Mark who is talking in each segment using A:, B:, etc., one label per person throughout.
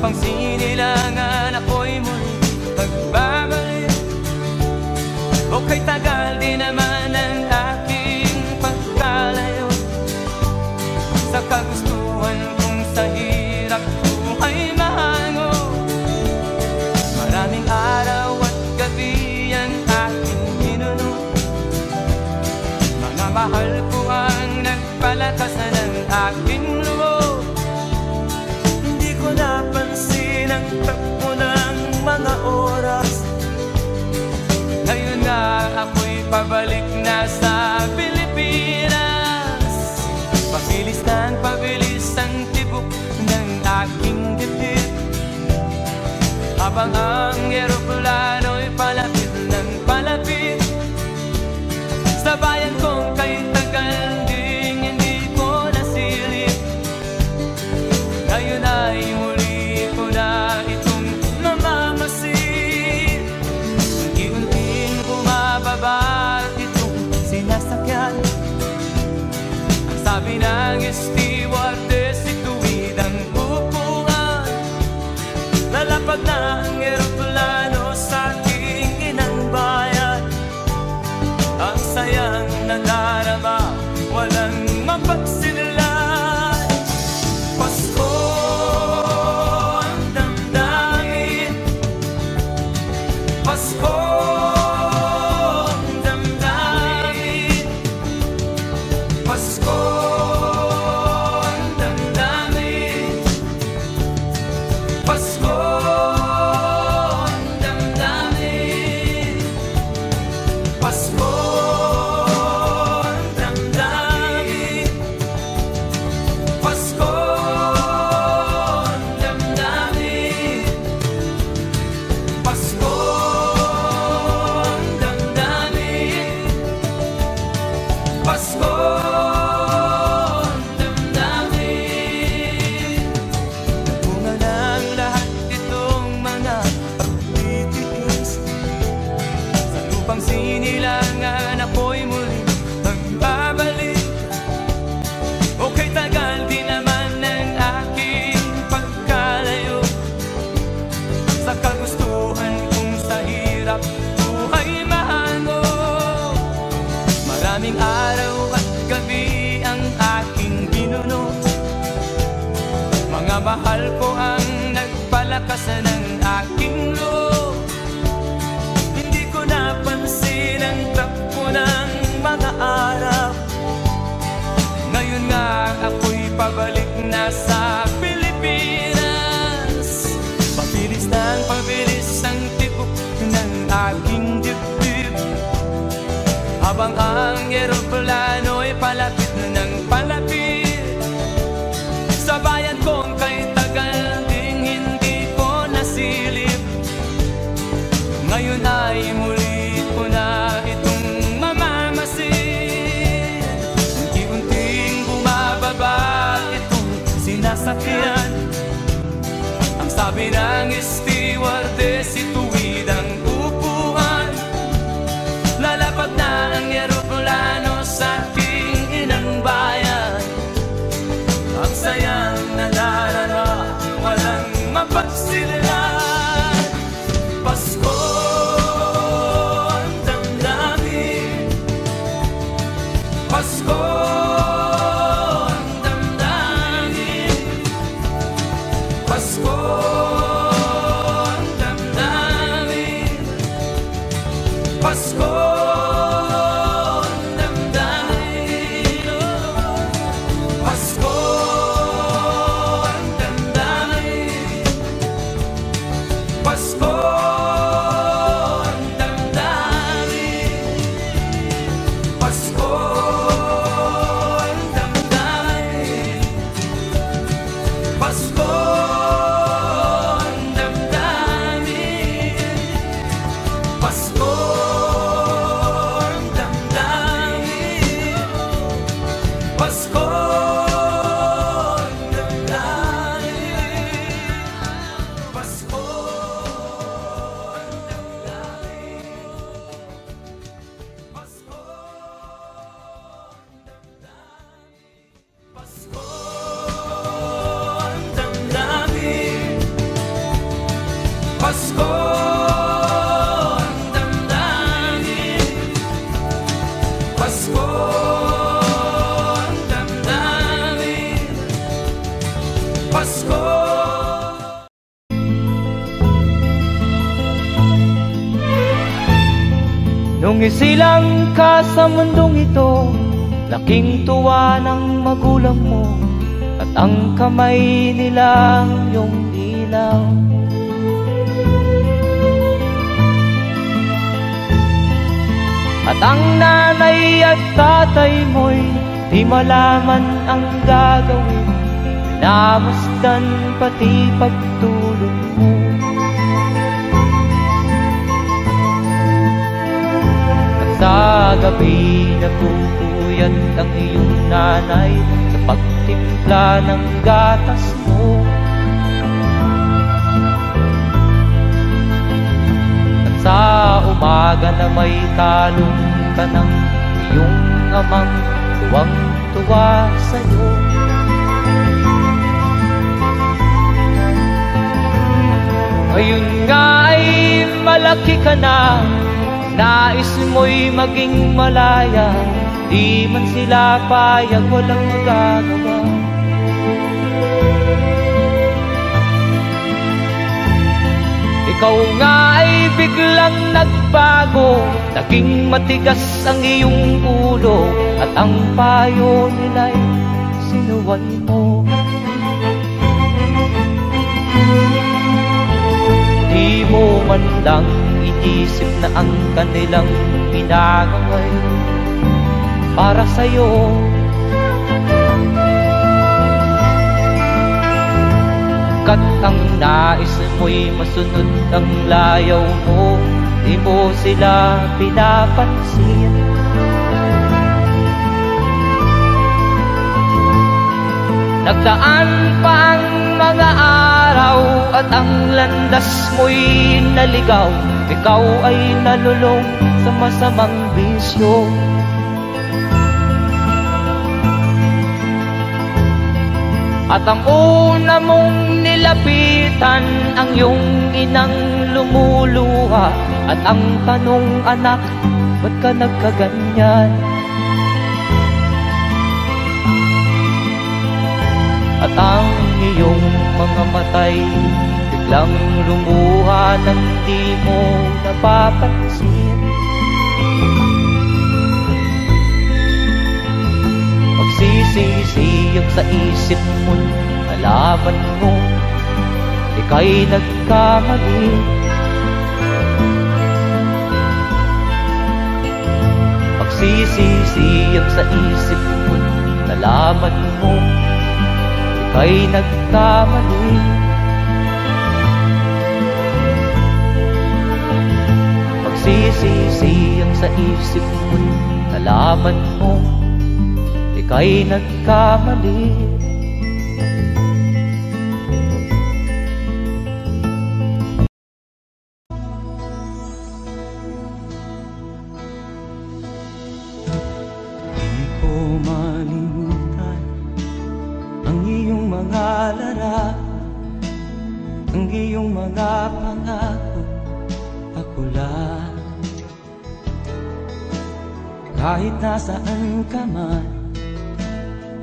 A: upang sinilangan ako'y muli magbabalik. O kay tagal din naman ang aking pagkalayo sa kagustuhan kong sa hirap buhay mahango. Maraming araw at gabi ang aking ginuno, mga mahal ko ang nagpalakasan ng aking loob. Hindi ko napansin ang takbo ng mga oras. Ngayon nga ako'y pabalik na sa Pilipinas. Pabilis ng pabilis ang tibok ng aking dibdib, habang ang eroplano'y palapit ng palapit sa bayan kong kay tagal ding hindi ko nasilip. Ngayon ay muli ko na itong mamamasid. Unti-unting bumababa itong sinasakyan. Ang sabi ng stewardess, ituwid ang upuan. Lalapag na ang eroplano sa aking inang bayan. Ang sayang nadarama, walang mapagsinulan. Pasko ang damdamin, Pasko ang damdamin, Pasko ang damdamin, Pasko ang damdamin, Pasko. Upang sinilangan ako'y muli magbabalik. O kay tagal din naman ng aking pagkalayo sa kagustuhan kong sa hirap buhay mahango. Maraming araw at gabi ang aking ginuno, mga mahal ko ang nagpalakasan ng aking loob. Napansin ang takbo ng mga araw. Ngayon nga ako'y pabalik na sa Pilipinas. Pabilis ng pabilis ang tibok ng aking dibdib, habang ang eroplano'y palapit ng palapit sa bayan kong kay tagal ding hindi ko nasilip. Ngayon ay muli ko na itong mamamasid. Unti-unting bumababa itong sinasakyan. Ang sabi ng stewardess, ituwid ang upuan. Lalapag na ang eroplano sa aking inang bayan. Ang sayang nadarama, walang mapagsilan. Pasko ang damdamin, Pasko ang damdamin, Pasko ang damdamin. Pasko ang damdamin, Pasko ang damdamin, Pasko. Nung isilang ka sa mundong ito, laking tuwa ng magulang mo, at ang kamay nila iyong ilaw. At ang nanay at tatay mo'y di malaman ang gagawin, minamasdan pati pagtulog mo. Sa gabi nagpupuyat ang iyong nanay sa pagtimpla ng gatas mo. At sa umaga na may talong ka ng iyong amang tuwang-tuwa sa'yo. Ngayon nga ay malaki ka na, nais mo'y maging malaya, di man sila payag, walang magagawa. Ikaw nga ay biglang nagbago, naging matigas ang iyong ulo, at ang payo nila'y sinuway mo. Di mo man lang iisip na ang kanilang ginagaway para sa'yo. Kat ang nais mo'y masunod ang layaw mo, di mo sila pinapansin. Nagdaan pa ang mga araw at ang landas mo'y naligaw, ikaw ay nalulong sa masamang bisyo. At ang una mong nilapitan ang iyong inang lumuluha, at ang tanong, anak, ba't ka nagkaganyan? At ang iyong mga matay biglang lumuha nang di mo napapansin. Magsisisiyag sa isip mo, nalaman mo ika'y nagkamali. Magsisisiyag sa isip mo, nalaman mo ika'y nagkamali. Magsisisiyag sa isip mo, nalaman mo ika'y nagkamali. Di ko malimutan ang iyong mga larawan, ang iyong mga pangako, ako lang. Kahit nasaan ka man,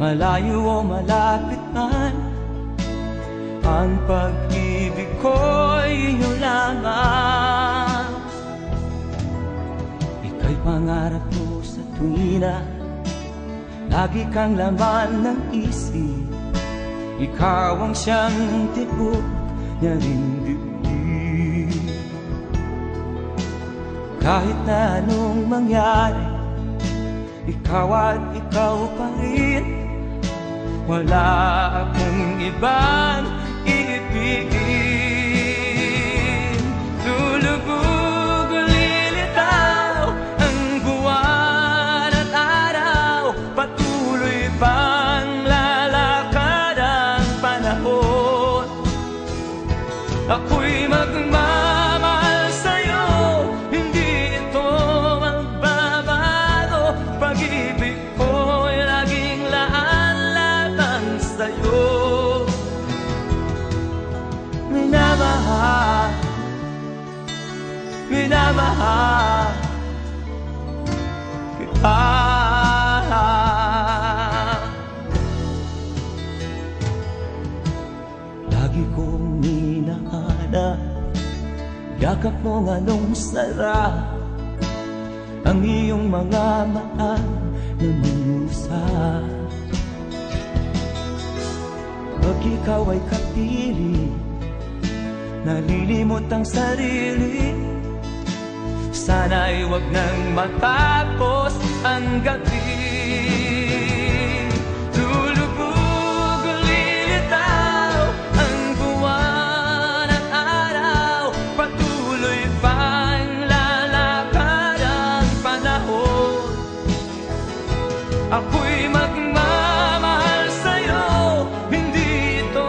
A: malayo o malapit man, ang pag-ibig ko'y inyo lamang. Ika'y pangarap ko sa tuwina, lagi kang laman ng isip. Ikaw ang siyang tibok niya rin dibdib. Kahit na anong mangyari, ikaw at ikaw pa rin. Wala akong ibang iibigin. Lulubog o lilitaw ang buwan at araw, patuloy pang lalakad ang panahon. Ako'y magmamahal sa'yo, hindi ito magbabago. Pag-ibig ko'y laging laan-laban sa'yo. Minamahal minamahal kita. Lagi kong hinahanap yakap mo nganong sarap ang iyong mga mata na mangusap. Pag ikaw ay kapiling, nalilimot ang sarili. Sana'y wag nang matapos ang gabi. Lulubog ulitaw ang buwan at araw, patuloy pang lalakad ang panahon. Ako'y magmamahal sa'yo, hindi ito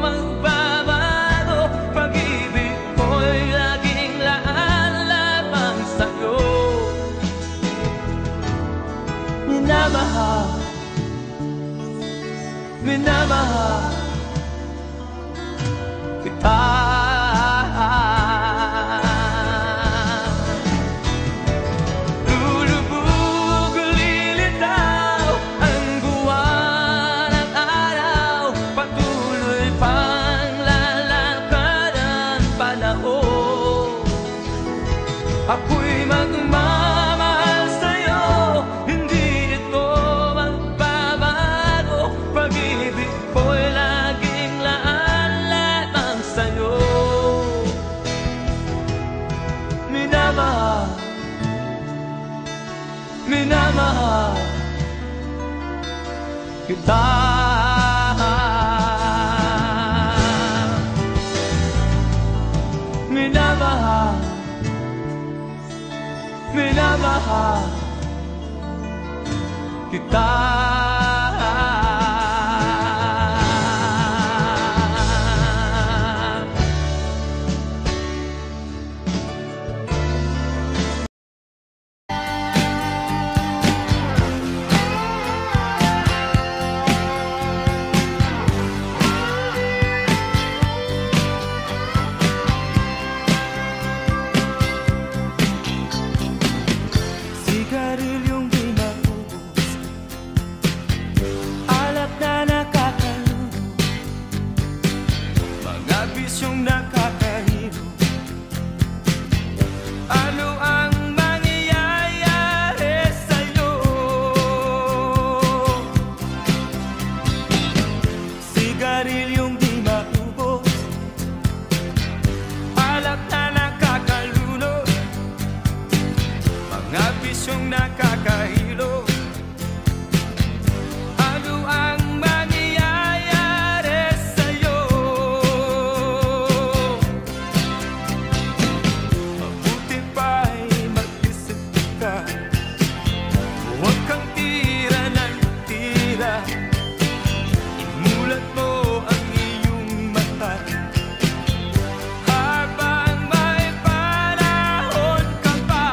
A: magbabago. Pag-ibig ko'y laging laan lamang sa'yo. Minamahal, minamahal kita. Ako'y magmamahal sa'yo, hindi ito magbabago. Pag-ibig ko'y laging laan lamang sa'yo. Minamahal, minamahal kita. Minamahal, minamahal kita. Sigarilyong di maubos, alak na nakakaluno, mga bisyong nakakahilo. Ano ang mangyayari sa'yo? Sigarilyong di maubos, alak na nakakaluno, mga bisyong nakakahilo. Ano ang mangyayari sa'yo? Mabuti pa'y mag-isip ka, huwag kang tira ng tira. Imulat mo ang iyong mata habang may panahon ka pa.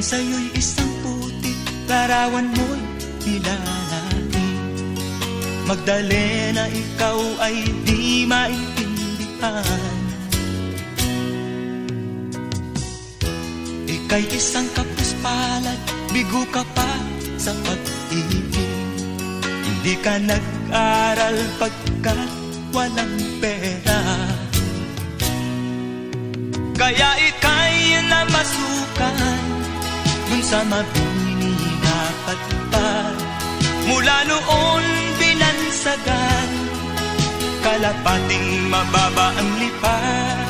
B: Tingin sa'yo'y isang putik, larawan mo'y nilalaki. Magdalena, ikaw ay di maintindihan. Ika'y isang kapuspalad, bigo ka pa sa pag-ibig. Hindi ka nag-aral pagkat walang pera. Kaya ika'y namasukan dun sa mabini na patpad. Mula noon binansagan, kalapating mababa ang lipad.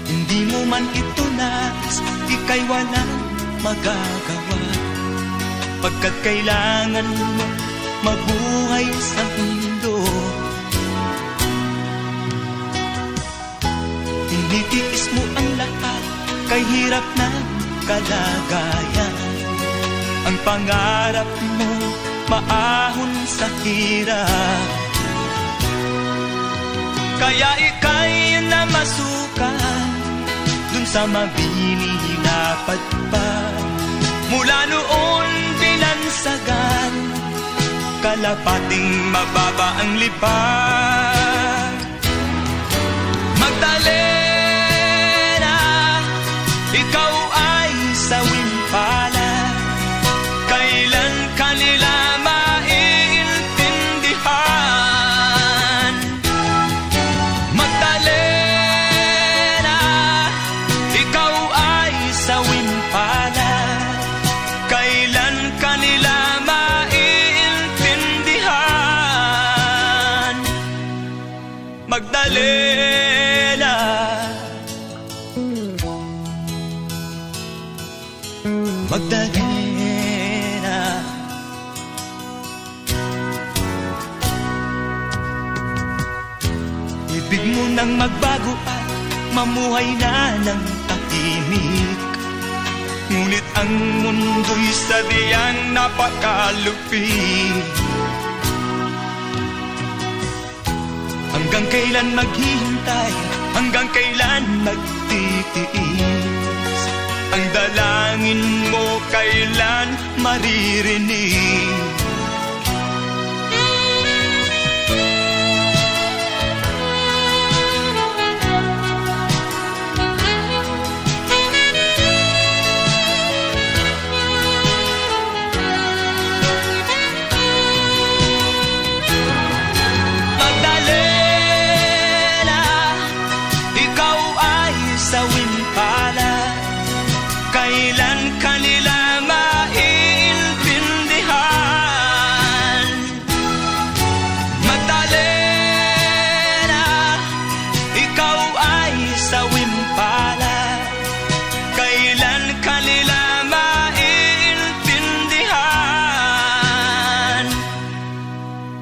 B: Hindi mo man ito nais, ika'y walang magagawa, pagkat kailangan mo mabuhay sa mundo. Tinitiis mo ang lahat, kay hirap na kalagayan. Ang pangarap mo maahon sa hirap. Kaya ika'y namasukan dun sa mabini na patpad. Mula noon binansagan, kalapating mababa ang lipad. Magdalena, ikaw ay sawing palad. Kailan kanila maiintindihan? Magdalena, ikaw ay sawing palad. Kailan kanila maiintindihan? Magdalena, Magdalena. Ibig mo nang magbago at mamuhay na ng tahimik. Ngunit ang mundo'y sadyang napakalupit. Hanggang kailan maghihintay? Hanggang kailan magtitiis? Ang dalangin mo kailan maririnig?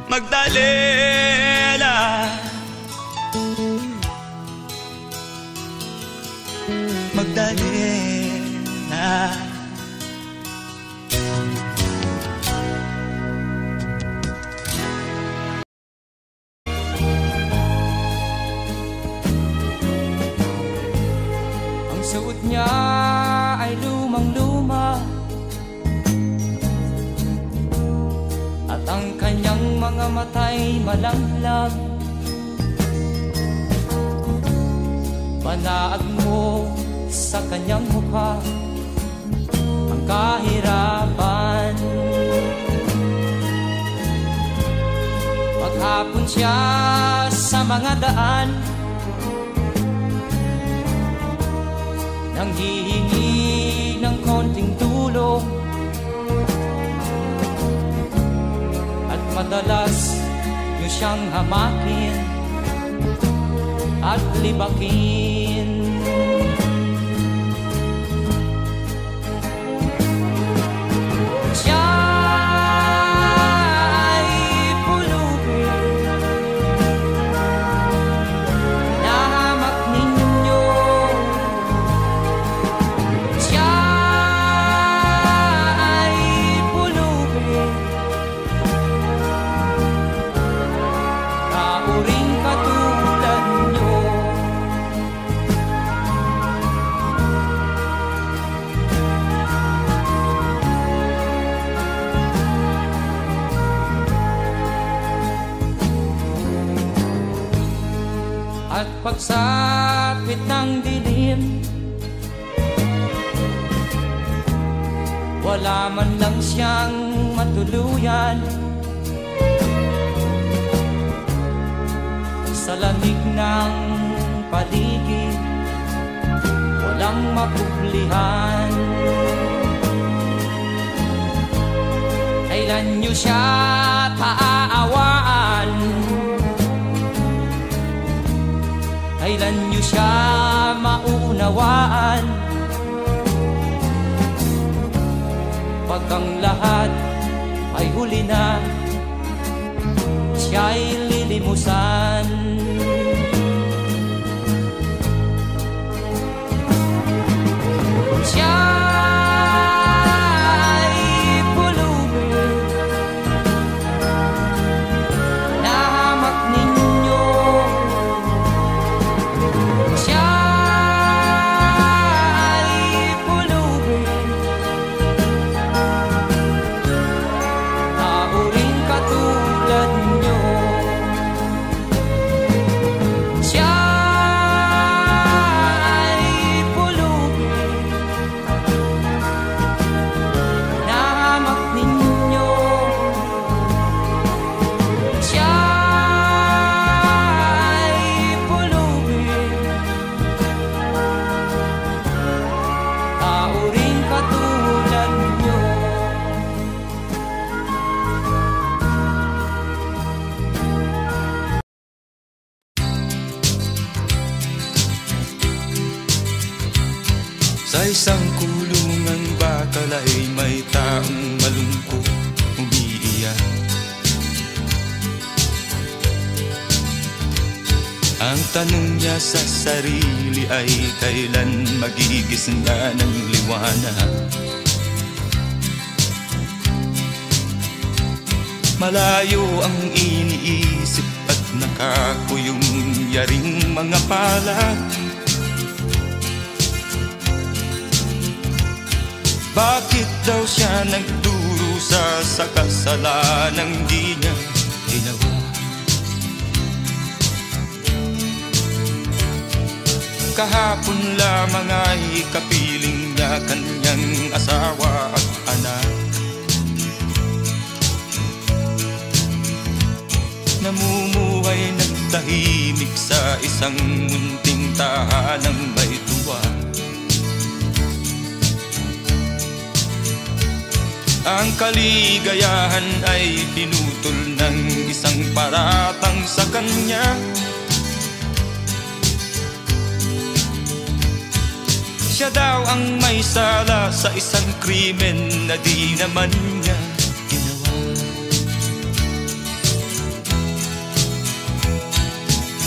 B: Magdalena, Magdalena.
A: Ang suot niya ay lumang-luma, at ang kanyang mga mata'y malanglang. Panaag mo sa kanyang mukha ang kahirapan. Maghapon siya sa mga daan, nanghihingi ng konting tulong, at madalas niyo siyang hamakin at libakin. Siya ay pulubin, nahamak ninyo. Siya ay pulubin, kauring katulad nyo. at pagsapit ng dilim, wala man lang siyang matuluyan. Sa lamig ng paligid, walang mapublihan. Kailan niyo siya paaawaan? Kailan niyo siya maunawaan? Pag ang lahat ay huli na, siya'y lilimusan. Siya'y pulubin na hamak ninyo. Siya'y pulubin na uring katulad nyo.
B: Sa isang kulungang bakal ay may taong malungkot umiiyak. Ang tanong niya sa sarili ay kailan magigising na ng liwanag. Malayo ang iniisip at nakakuyong yaring mga palad. Bakit daw siya nagdurusa sa kasalanang di niya ginawa? Kahapon lamang ay kapiling niya kanyang asawa at anak. Namumuhay ng tahimik sa isang munting tahanang may tuwa. Ang kaligayahan ay pinutol ng isang paratang sa kanya. Siya daw ang may sala sa isang krimen na di naman niya ginawa.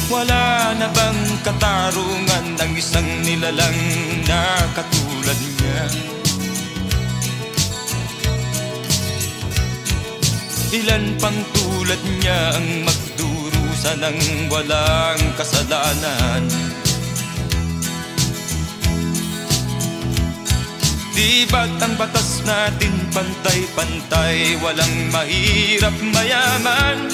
B: Wala na bang katarungan ng isang nilalang na katulad niya? Ilan pang tulad niya ang magdurusa ng walang kasalanan? Di ba't ang batas natin pantay-pantay, walang mahirap mayaman?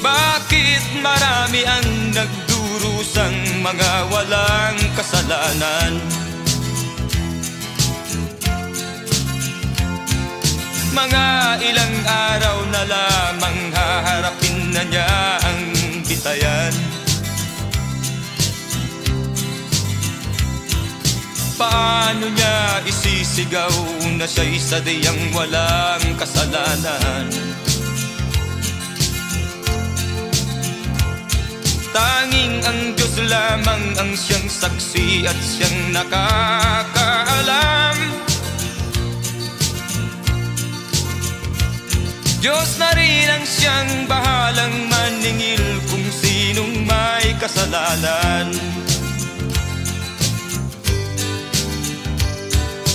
B: Bakit marami ang nagdurusang mga walang kasalanan? Mga ilang araw na lamang haharapin na niya ang bitayan. Paano niya isisigaw na siya'y sadyang walang kasalanan? Tanging ang Diyos lamang ang siyang saksi at siyang nakakaalam. Diyos na rin ang siyang bahalang maningil kung sinong may kasalanan.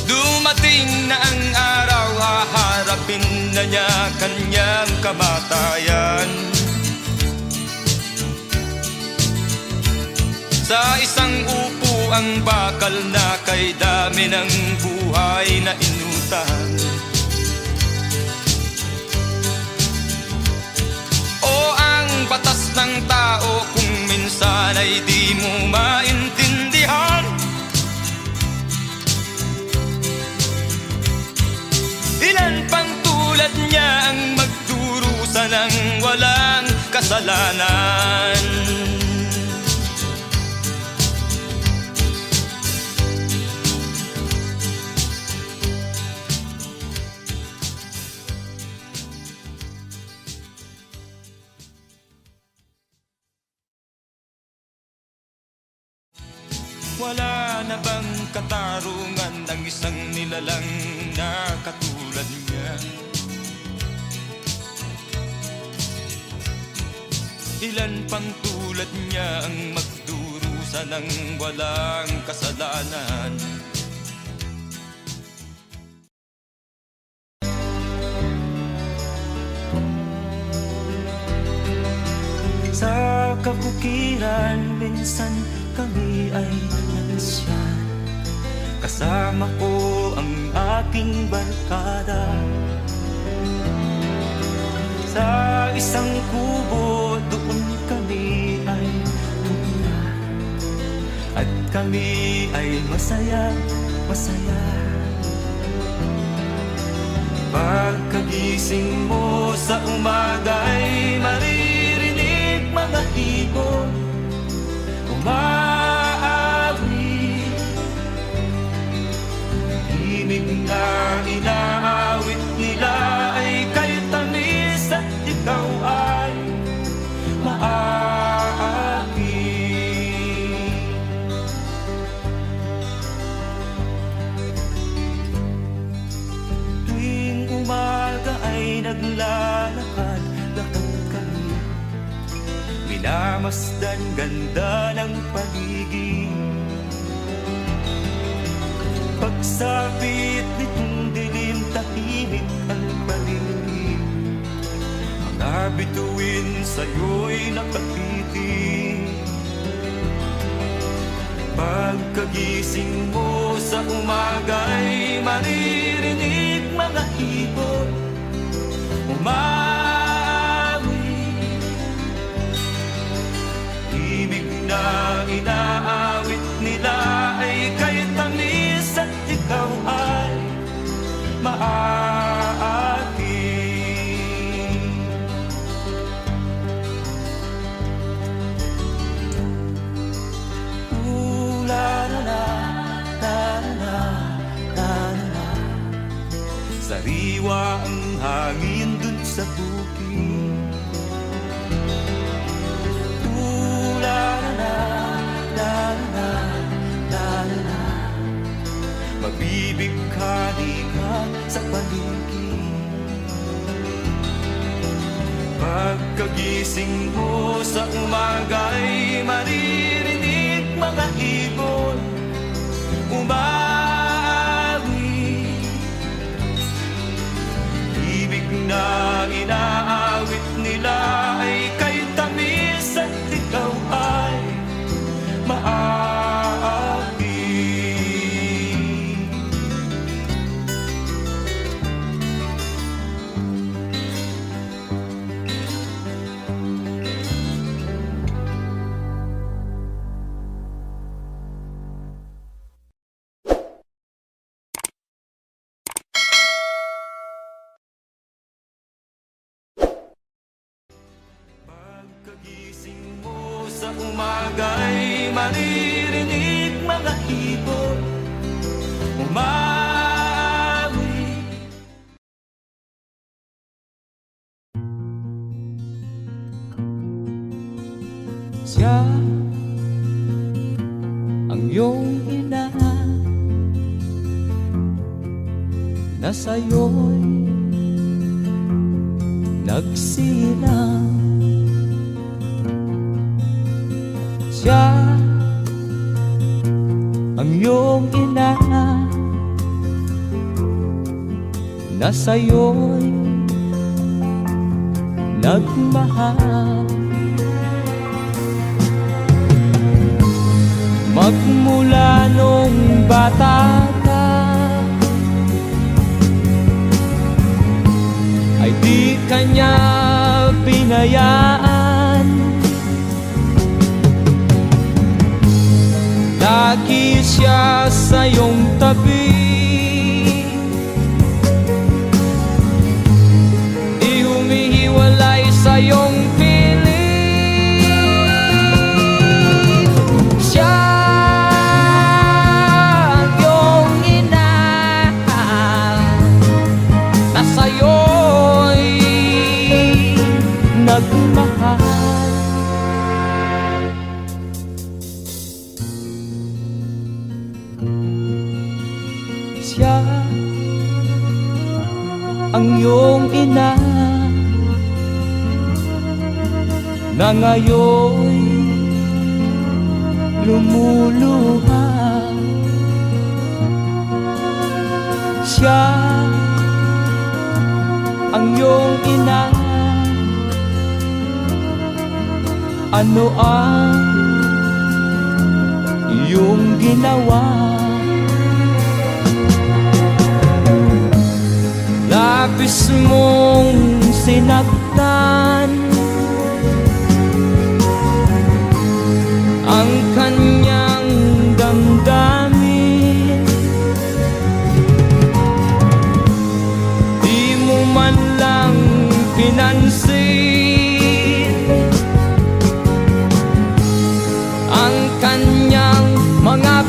B: Dumating na ang araw, haharapin na niya kanyang kamatayan. Sa isang upo ang bakal na kay dami ng buhay na inutang. ay di mo maintindihan. Ilan pang tulad niya ang magdurusa ng walang kasalanan. Wala na bang katarungan ng isang nilalang na katulad niya? Ilan pang tulad niya ang magdurusa ng walang kasalanan?
A: Sa kabukiran, minsan kami ay nalasyan. Kasama ko ang aking barkada. Sa isang kubo, doon kami ay tumira. At kami ay masaya, masaya. Pagkagising mo sa umaga'y maririnig mga ibon umaawi. Himig na inaawit nila ay kay tamis at ikaw ay maaaki. Tuwing umaga ay naglalakad-lakad kami, minamasdan ganda ng paligid. Pagsapit nitong dilim, tahimik ang paligid. Mga bituin sa'yo'y nakapitin. Pagkagising mo sa umaga'y maririnig mga ibon umawi. Ibig na inaawit nila ay kay tamis at ikaw ay maaaki. La-la-la, sariwa ang hangin dun sa bukid. La-la-la, mabibighani ka sa paligid. Pagkagising mo sa umaga'y maririnig mga ibon umawi. Ibig na inaawit nila ay kay tamis at ikaw ay maaaki. Pagkagising mo sa umaga'y maririnig mga ibon umawi. Siya ang iyong ina na sa'yo'y nagsilang. Siya ang iyong ina na sa'yo'y nagmahal. Magmula nung bata ka ay di kanya pinayaan. lagi siya sa iyong tabi. Di humihiwalay sa iyong piling. Siya ang iyong ina na sa'yo'y nagmahal. Siya ang iyong ina na ngayon'y lumuluha. Siya ang iyong ina. Ano ang iyong ginawa? Labis mong sinaktan ang kanyang damdamin. Di mo man lang pinansin ang kanyang mga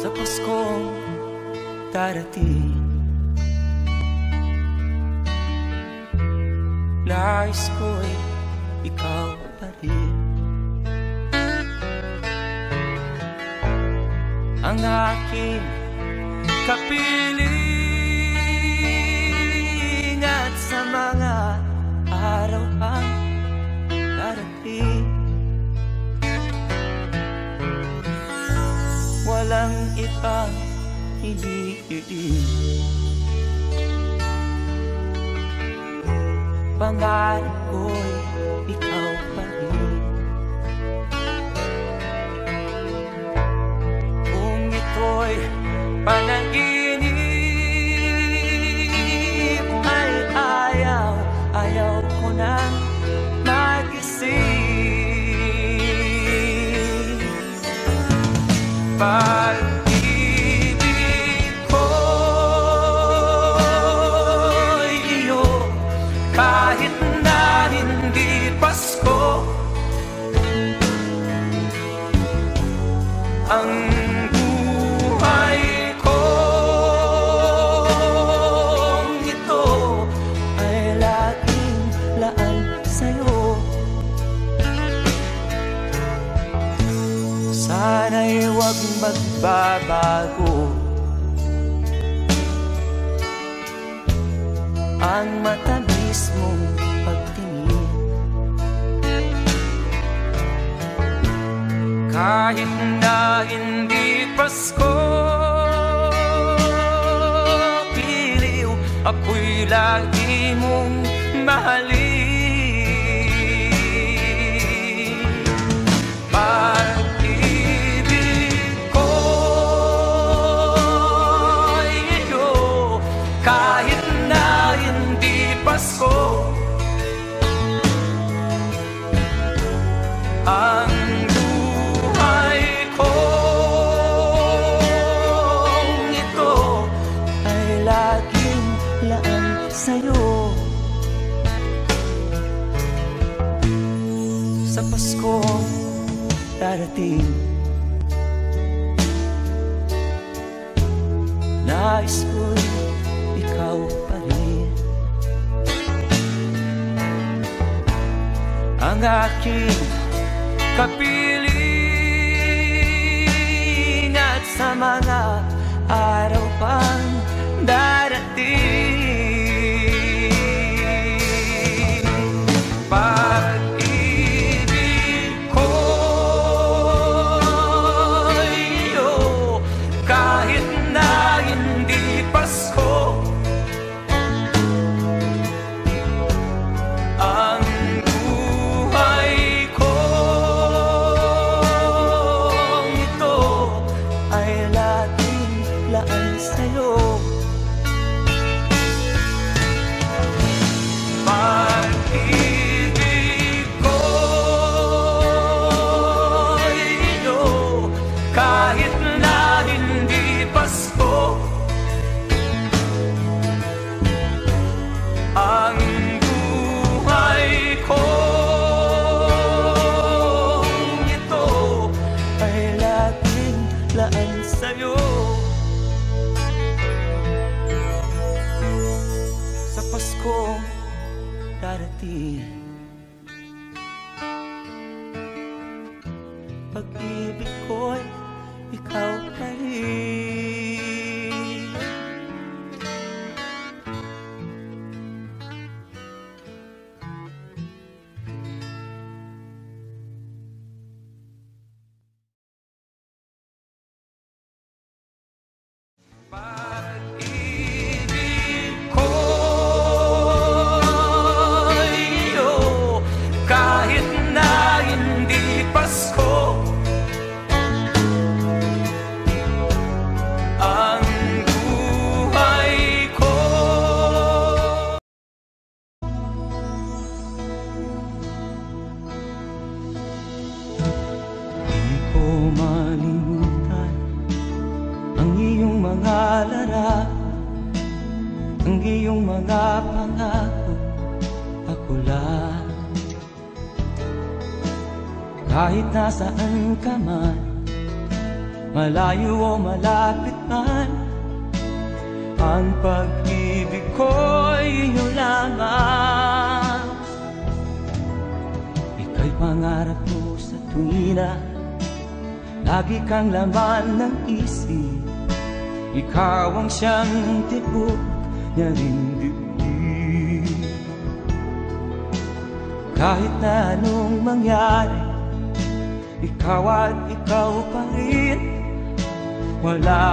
A: sa Paskong darating. Nais ko'y ikaw pa rin ang aking kapiling at sa mga araw ang darating. Walang ibang hinihiling, pangarap ko'y ikaw pa rin. Kung ito'y panaginip ay ayaw ko nang magising. Pag-ibig ko'y iyo kahit na hindi Pasko. Ang buhay kong ito ay laging laan sa'yo. Sana'y huwag magbabago ang matamis mong pagtingin. Kahit na hindi Pasko, piliw ako'y lagi mong mahalin. darating. Nais ko'y ikaw pa rin ang aking kapiling, at sa mga araw pang darating, pag-ibig ko'y iyo kahit na hindi Pasko. Ang buhay kong ito ay laging laan sa'yo. Pag-ibig ko'y iyo kahit na hindi Pasko. Ang buhay kong ito ay laging laan sa'yo. Sa Paskong darating, pag-ibig ko'y ikaw pa rin. Pag-ibig ko'y iyo kahit na hindi Pasko. Ang buhay ko di ko malimutan ang iyong mga larawan, ang iyong mga pangako. Ako lang, kahit nasaan ka man, malayo o malapit man, ang pag-ibig ko'y iyo lamang. Ika'y pangarap ko sa tuwina, lagi kang laman ng isip. Ikaw ang siyang tibok niya rin dibdib. Kahit na anong mangyari, ikaw at ikaw pa rin. Wala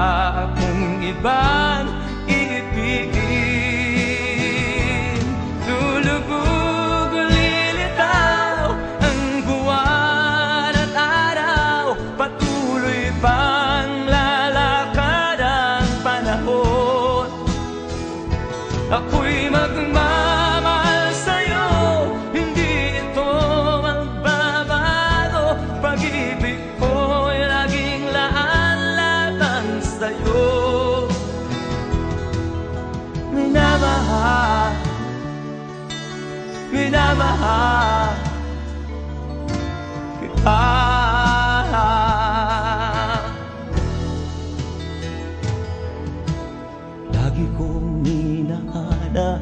A: akong ibang iibigin. Lulubog o lilitaw ang buwan at araw, patuloy pang lalakad ang panahon. Ako'y magmamahal sa'yo, hindi ito magbabago. Pag-ibig ko'y laging laan lamang sa'yo. Minamahal, minamahal kita. Lagi kong hinahanap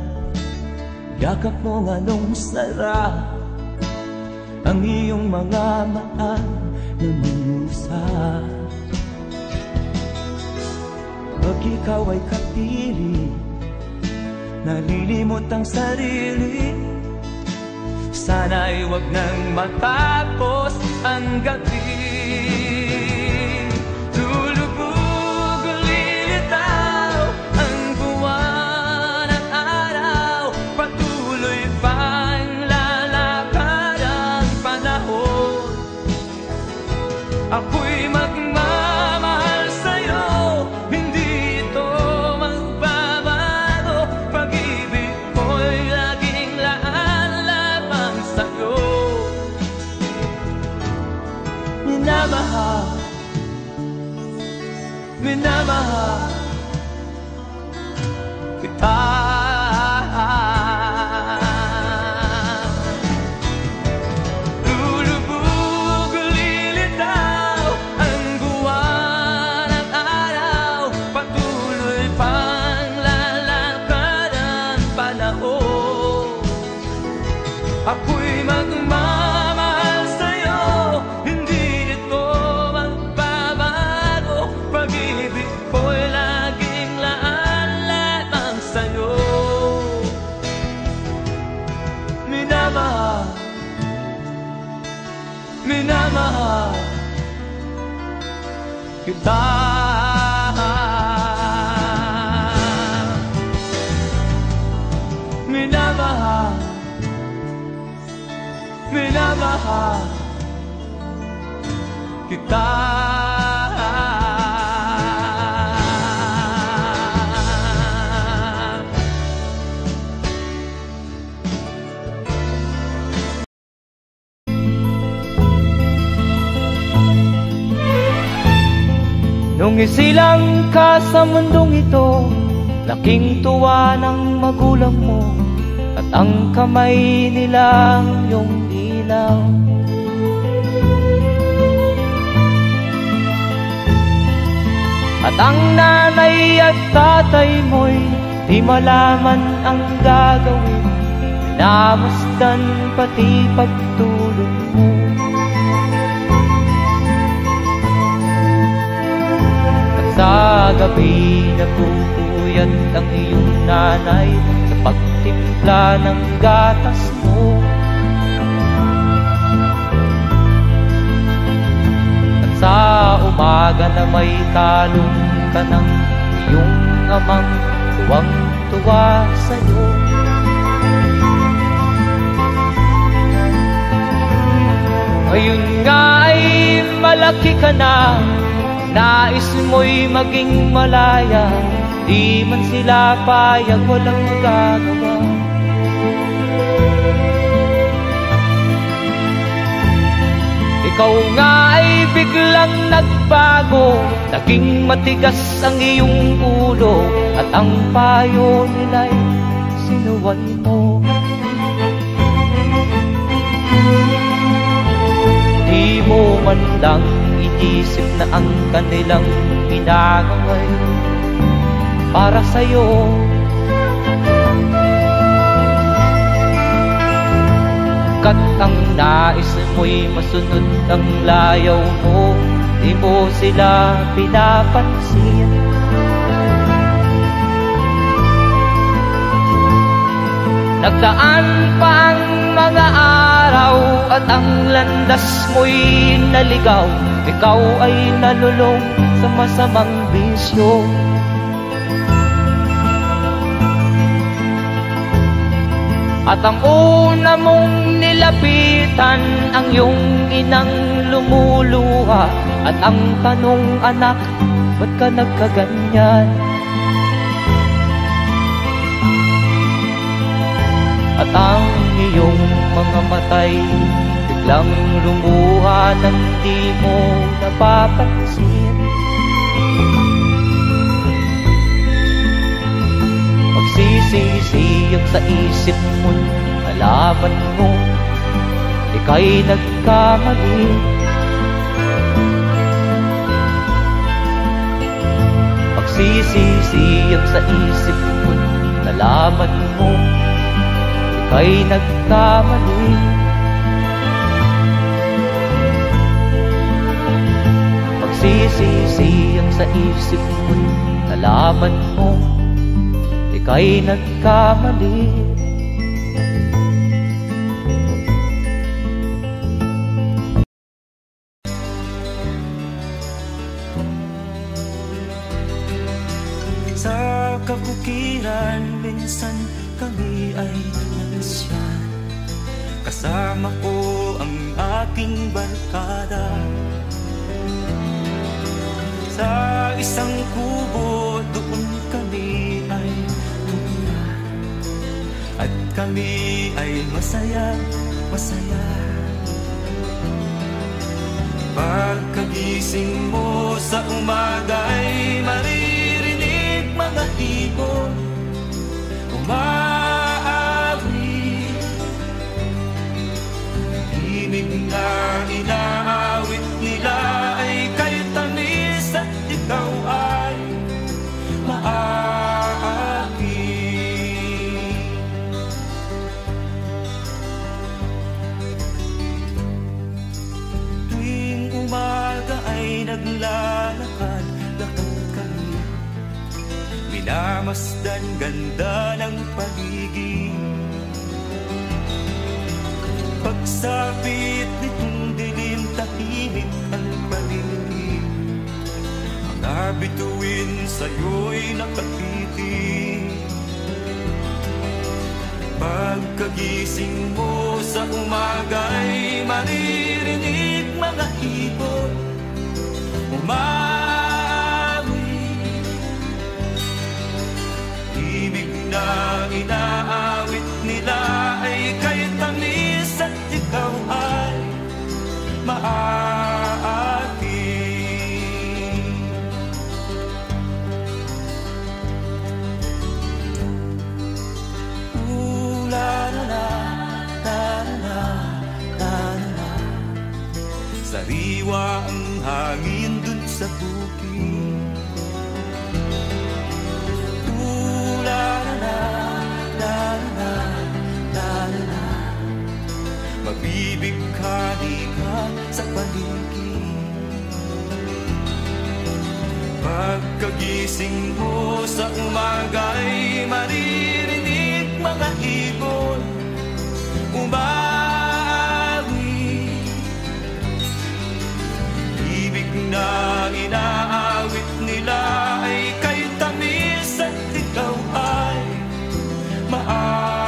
A: yakap mo nga nung sarap, ang iyong mga mata na mangusap. Pag ikaw ay kapiling, nalilimot ang sarili. Sana'y wag nang matapos ang gabi. Lulubog o lilitaw ang buwan at araw, patuloy pang lalakad ang panahon. Ako'y magmamahal sa'yo, hindi ito magbabago. Pag-ibig ko'y laging laan lamang sa'yo. Minamahal, minamahal kita. Lulubog o lilitaw
B: Ako'y magmamahal sa'yo, hindi ito magbabago. Pag-ibig ko'y laging laan sa'yo. Minamahal, minamahal kita. Minamahal, minamahal kita.
A: Nung isilang ka sa mundong ito, laking tuwa ng magulang mo, at ang kamay nilang iyong ilaw. At ang nanay at tatay mo'y di malaman ang gagawin, minamasdan pati pagtulog mo. Sa gabi nagpupuyat ang iyong nanay sa pagtimpla ng gatas mo. At sa umaga na may talong ka ng iyong amang tuwang-tuwa sa'yo. Ngayon nga ay malaki ka na, nais mo'y maging malaya, di man sila payag, walang magagawa. Ikaw nga ay biglang nagbago, naging matigas ang iyong ulo, at ang payo nila'y sinuway mo. Di mo man lang isip na ang kanilang ginagaway para sa'yo. Kat ang nais mo'y masunod ang layaw mo, di mo sila pinapansin. Nagdaan pa ang mga araw at ang landas mo'y naligaw, ikaw ay nalulong sa masamang bisyo. At ang una mong nilapitan ang iyong inang lumuluha, at ang tanong, anak, ba't ka nagkaganyan? At ang iyong mga matay biglang lumuha nang di mo napapansin. Magsisisiyag sa isip mo, nalaman mo ika'y nagkamali. Magsisisiyag sa isip mo, nalaman mo ika'y nagkamali. Magsisisiyag sa isip mo, nalaman mo ika'y nagkamali.
B: Sa kabukiran, minsan kami ay nalasyan. Kasama ko ang aking barkada. Sa isang kubo, doon kami ay tumira, at kami ay masaya, masaya. Pagkagising mo sa umaga'y maririnig mga ibon umaawit, himig na inaawit nila ay kay tamis at ikaw ay maaakin. Minamasdan ganda ng paligid. Pagsapit nitong dilim, tahimik ang paligid. Mga bituin sa'yo'y nakatitig. Pagkagising mo sa umaga'y maririnig mga ibon umawi. Ibig na inaawit nila ay kay tamis at ikaw ay maaati. Sariwa ang hangin dun sa bukid. Mabibighani ka sa paligid. Pagkagising mo sa umaga'y maririnig mga ibon umawi. Ibig na inaawit nila ay kay tamis at ikaw ay maaari.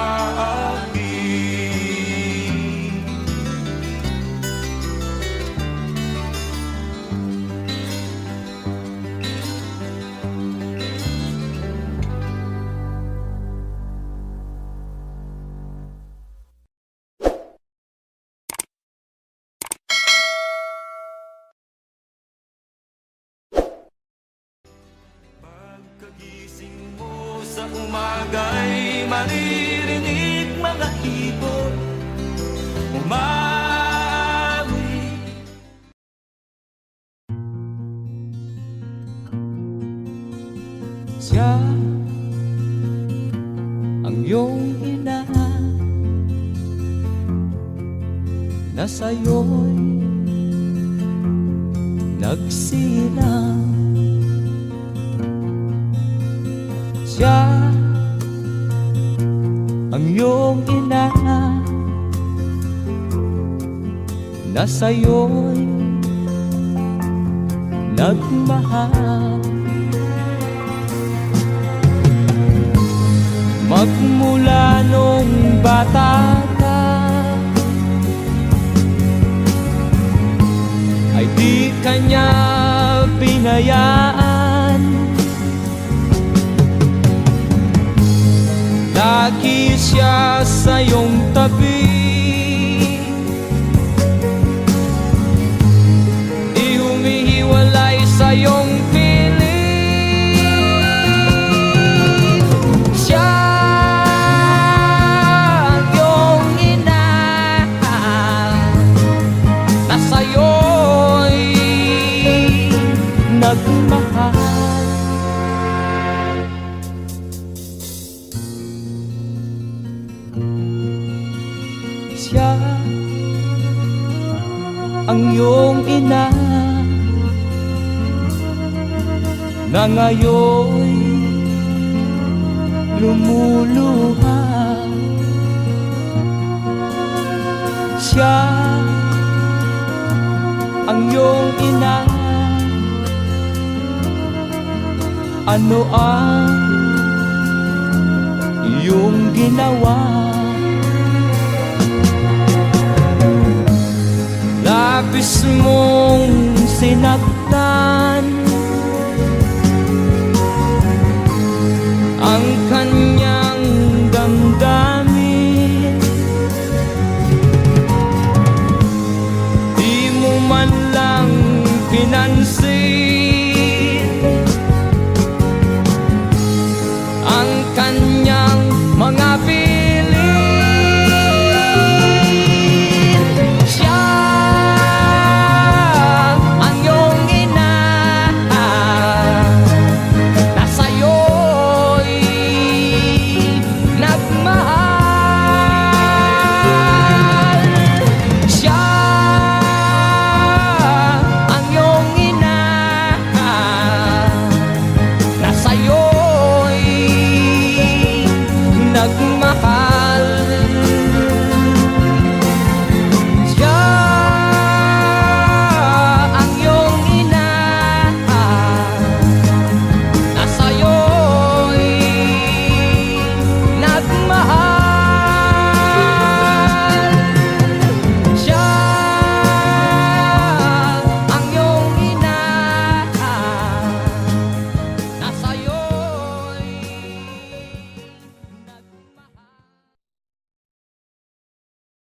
B: Pagkagising mo sa umaga'y maririnig mga ibon umawi.
A: Siya ang iyong ina na sa'yo'y nagsilang. Siya ang iyong ina na sa'yo'y nagmahal. Magmula nung bata ka ay di kanya pinayaan. Lagi siya sa iyong tabi, di humihiwalay sa iyong piling. Siya ang iyong ina na sa'yo'y nagmahal. Siya ang iyong ina na ngayon lumuluha. Siya ang iyong ina, ano ang iyong ginawa? Labis mong sinaktan ang